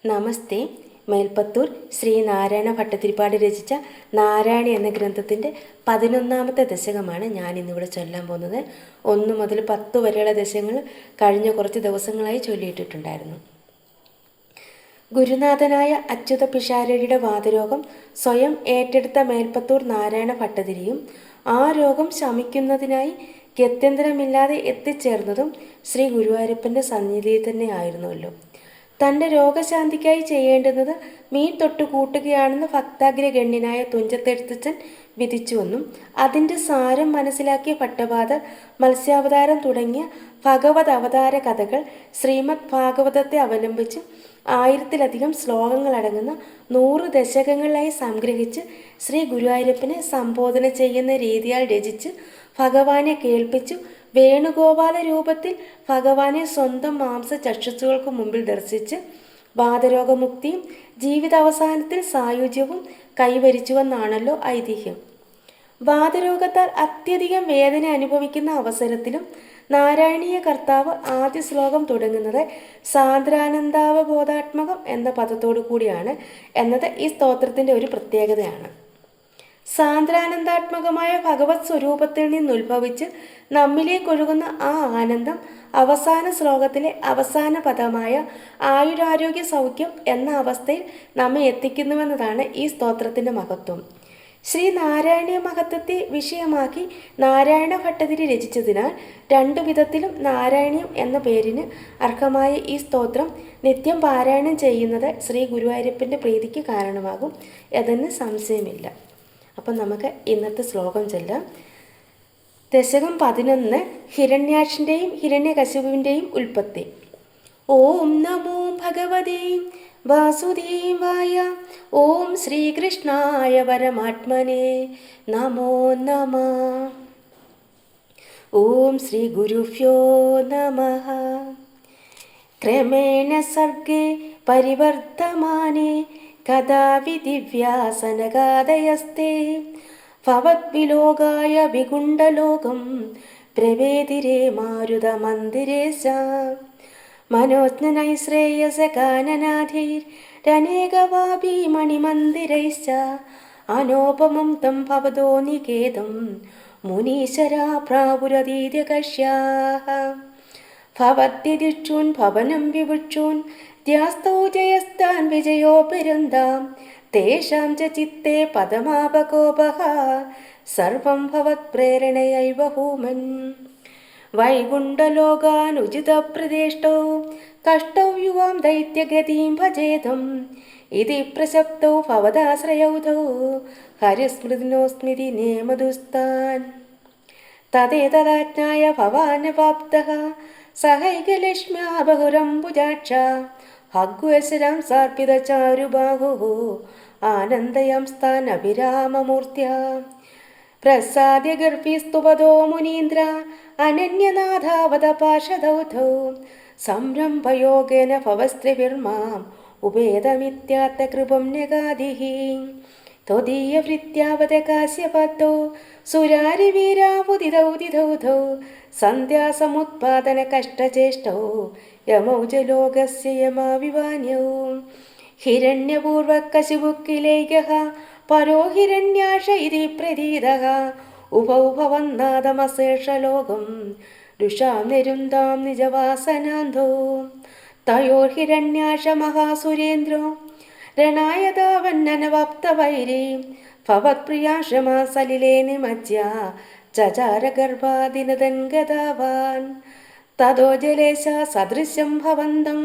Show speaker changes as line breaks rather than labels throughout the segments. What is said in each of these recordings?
നമസ്തേ. മേൽപ്പത്തൂർ ശ്രീനാരായണ ഭട്ടതിരിപ്പാട് രചിച്ച നാരായണി എന്ന ഗ്രന്ഥത്തിൻ്റെ 11ാമത്തെ ദശകമാണ് ഞാനിന്നിവിടെ ചൊല്ലാൻ പോകുന്നത്. 1 മുതൽ 10 വരെയുള്ള ദശകങ്ങൾ കഴിഞ്ഞ കുറച്ച് ദിവസങ്ങളായി ചൊല്ലിയിട്ടിട്ടുണ്ടായിരുന്നു. ഗുരുനാഥനായ അച്യുത പിഷാരടിയുടെ വാതരോഗം സ്വയം ഏറ്റെടുത്ത മേൽപ്പത്തൂർ നാരായണ ഭട്ടതിരിയും ആ രോഗം ശമിക്കുന്നതിനായി ഗത്യന്തരമില്ലാതെ എത്തിച്ചേർന്നതും ശ്രീ ഗുരുവായൂരപ്പൻ്റെ സന്നിധിയിൽ തന്നെ ആയിരുന്നുവല്ലോ. തൻ്റെ രോഗശാന്തിക്കായി ചെയ്യേണ്ടുന്നത് മീൻ തൊട്ട് കൂട്ടുകയാണെന്ന് ഭക്താഗ്രഗണ്യനായ തുഞ്ചത്തെഴുത്തച്ഛൻ വിധിച്ചുവെന്നും അതിൻ്റെ സാരം മനസ്സിലാക്കിയ ഭട്ടപാദർ മത്സ്യാവതാരം തുടങ്ങിയ ഭഗവത് അവതാര കഥകൾ ശ്രീമദ് ഭാഗവതത്തെ അവലംബിച്ച് 1000-ലധികം ശ്ലോകങ്ങളടങ്ങുന്ന 100 ദശകങ്ങളിലായി സംഗ്രഹിച്ച് ശ്രീ ഗുരുവായൂരപ്പനെ സംബോധന ചെയ്യുന്ന രീതിയാൽ രചിച്ച് ഭഗവാനെ കേൾപ്പിച്ചു വേണുഗോപാല രൂപത്തിൽ ഭഗവാനെ സ്വന്തം മാംസ ചക്ഷുസുകൾക്ക് മുമ്പിൽ ദർശിച്ച് വാതരോഗമുക്തിയും ജീവിതാവസാനത്തിൽ സായുജ്യവും കൈവരിച്ചുവെന്നാണല്ലോ ഐതിഹ്യം. വാതരോഗത്താൽ അത്യധികം വേദന അനുഭവിക്കുന്ന അവസരത്തിലും നാരായണീയ കർത്താവ് ആദ്യ ശ്ലോകം തുടങ്ങുന്നത് സാന്ദ്രാനന്ദാവബോധാത്മകം എന്ന പദത്തോടു കൂടിയാണ് എന്നത് ഈ സ്തോത്രത്തിൻ്റെ ഒരു പ്രത്യേകതയാണ്. സാന്ദ്രാനന്ദാത്മകമായ ഭഗവത് സ്വരൂപത്തിൽ നിന്നുത്ഭവിച്ച് നമ്മിലേക്കൊഴുകുന്ന ആ ആനന്ദം അവസാന ശ്ലോകത്തിലെ അവസാന പദമായ ആയുരാരോഗ്യ സൗഖ്യം എന്ന അവസ്ഥയിൽ നമ്മെ എത്തിക്കുന്നുവെന്നതാണ് ഈ സ്തോത്രത്തിൻ്റെ മഹത്വം. ശ്രീ നാരായണീയ മഹത്വത്തെ വിഷയമാക്കി നാരായണ ഭട്ടതിരി രചിച്ചതിനാൽ 2 വിധത്തിലും നാരായണീയം എന്ന പേരിന് അർഹമായ ഈ സ്തോത്രം നിത്യം പാരായണം ചെയ്യുന്നത് ശ്രീ ഗുരുവായൂരപ്പൻ്റെ പ്രീതിക്ക് കാരണമാകും എന്നതിന് സംശയമില്ല. അപ്പം നമുക്ക് ഇന്നത്തെ ശ്ലോകം ചൊല്ലാം. ദശകം 11 ഹിരണ്യാക്ഷൻ്റെയും ഹിരണ്യകശിപുവിൻ്റെയും ഉൽപ്പത്തി. ഓം നമോ ഭഗവതേ വാസുദേവായ. ഓം ശ്രീകൃഷ്ണായ പരമാത്മനേ നമോ നമഃ. ഓം ശ്രീ ഗുരുഭ്യോ നമഃ. ക്രമേണ സർഗേ പരിവർത്തമാനേ കഥാവിദിവ്യാസനഗാദയസ്തേ ഭവദ്വിലോകായ വികുണ്ഡലോകം പ്രവേദിരേ മാരുതമന്ദിരേശ മനോജ്ഞനൈശ്രേയസകാനനാഥൈരനേകവാപി മണിമന്ദിരൈശ്ച അനോപമം തം ഭവതോ നികേതം മുനീശ്വരാ പ്രാപുരതീത്യകശ്യാഃ ഭവദ്യദിക്ഷൂൻ ഭവനം വിവുക്ഷൂൻ ദ്യാസ്തോ ജയസ്താൻ വിജയോപരന്താം തേഷാം ച ചിത്തേ പദമാപകോപഃ സർവം ഭവത്പ്രേരണയൈവ ഹൂമൻ വൈകുണ്ഠലോകാനുചിതപ്രദേഷ്ടോ കഷ്ടൗ യുവാം ദൈത്യഗതിം ഭജേതം ഇതി പ്രസക്തൗ ഭവദാശ്രയൗതോ ഹരിസ്മൃതിനോസ്മിതി നേമദുസ്താൻ തദേതദാജ്ഞായ ഭവാനവാപ്തഃ സഹൈകലക്ഷ്മ്യാ ബഹുരംബുജാക്ഷ ഹഗ്വശരം സാർപ്പിതചാരുബാഹുഃ ആനന്ദയം സ്ഥാൻ അഭിരാമമൂർത്യാ പ്രസാദ്യ ഗർഭിസ്തുപദോ മുനീന്ദ്ര അനന്യനാഥാവത പാർഷദൗധൗ സംരംഭയോഗേന ഭവസ്ത്രിഭിർമാം ഉപേതമിത്യാർത്ഥകൃപം ന്യഗാദിഃ ത്വദീയവൃത്യാവത കാശ്യപത്തോ സുരാരിവീരാവുദിതൗദിതൗധൗ സന്ധ്യാസമുത്പാദന കഷ്ടചേഷ്ടൗ യമൗജലോകസ്യ യമാവിവാന്യൗ ഹിരണ്യപൂർവകശിപുക്കിലേകഃ പരോ ഹിരണ്യാക്ഷ ഇതി പ്രതീതഃ ഉഭൗ ഭവന്നാദമശേഷലോകം രുഷാം നിരുന്താം നിജവാസനാന്ധോ തയോർഹിരണ്യാക്ഷ മഹാസുരേന്ദ്രോ രണായ താവന്നനവാപ്തവൈരീ ഭവത്പ്രിയാശ്രമാ സലിലേ നിമജ്യ ചചാരഗർഭാദിനദൻ ഗതാവാൻ തതോ ജലേശ സദൃശം ഭവന്തം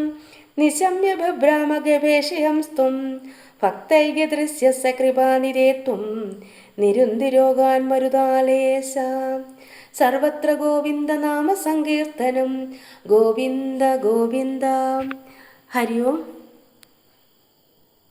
നിശമ്യ ബഭ്രാമഗവേഷയം സ്ത്വം ഭക്തൈകദൃശ്യസ്യ കൃപാനിരേത്വം നിരുന്തിരോഗാൻ മരുതാലേശ സർവത്ര ഗോവിന്ദ നാമ സങ്കീർത്തനം ഗോവിന്ദ ഗോവിന്ദ. ഹരി ഓം.